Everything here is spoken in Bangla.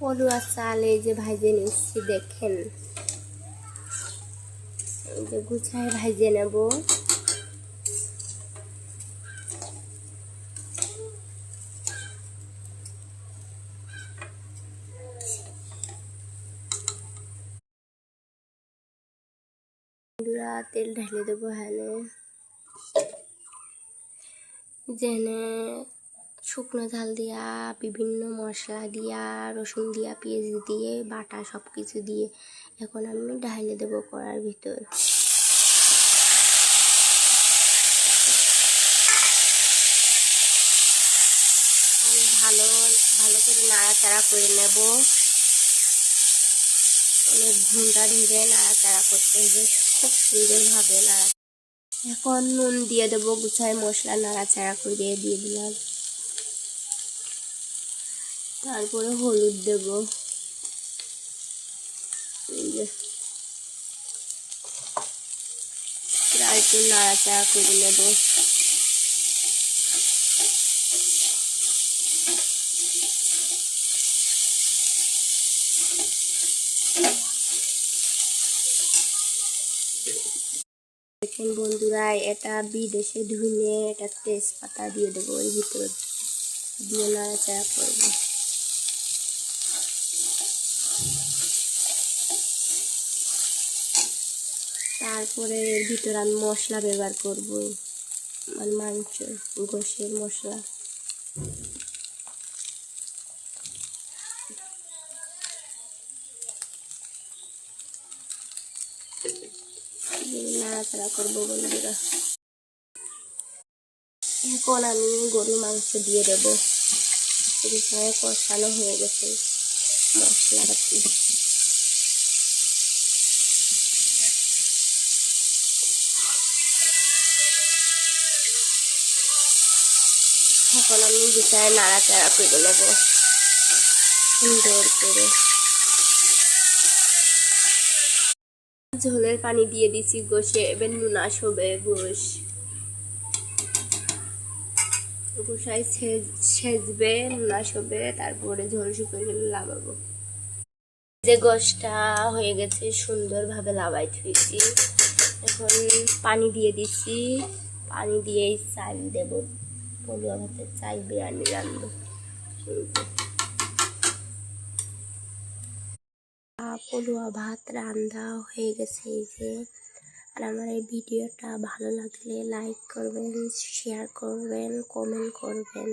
পলুয়া চাল এই যে ভাইজে নিচ্ছি, দেখেন এই যে গুছায় ভাইজে নেব। তেল ঢেলে দেবো হ্যানে, যেনে শুকনো ঝাল দিয়া বিভিন্ন মশলা দিয়া রসুন দিয়া পেঁয়াজ দিয়ে বাটা সব কিছু দিয়ে এখন আমি ঢাইলে দেবো কড়ার ভিতর। ভালো ভালো করে নাড়াচাড়া করে নেব। অনেক ঘুমটা ঢেলে নাড়াচাড়া করতে হবে, খুব সুন্দরভাবে নাড়া। এখন নুন দিয়ে দেবো, গুছায় মশলা নাড়াচাড়া করে দিয়ে দিলাম। তারপরে হলুদ দেব, একটু নাড়াচাড়া করে নেব। দেখেন বন্ধুরা, এটা বিদেশে ধুয়ে এটা তেজপাতা দিয়ে দেবো ওর ভিতর দিয়ে নাড়াচাড়া করবো। তারপরে এর ভিতর আমি মশলা ব্যবহার করবো, মানে মাংস গোশের মশলা। নাড়াচাড়া করবো বন্ধুরা। এখন আমি গরুর মাংস দিয়ে দেবো, কষানো হয়ে গেছে মশলাপাতি। এখন আমি গুছায় নাড়াচাড়া করে নেবো সুন্দর করে। ঝোলের পানি দিয়ে দিচ্ছি গোশে, এবার নুন আসবে গোশ গোসাই সেজবে, নুন আসবে, তারপরে ঝোল শুকিয়ে গেলে লাগাবো। যে গোশটা হয়ে গেছে সুন্দরভাবে লাগাই থুইছি, এখন পানি দিয়ে দিচ্ছি। পানি দিয়েই চাল দেব, পলুয়া ভাতের চাল বিরিয়ানি রান্না। পলুয়া ভাত রান্না হয়ে গেছে এই যে। আর আমার এই ভিডিওটা ভালো লাগলে লাইক করবেন, শেয়ার করবেন, কমেন্ট করবেন।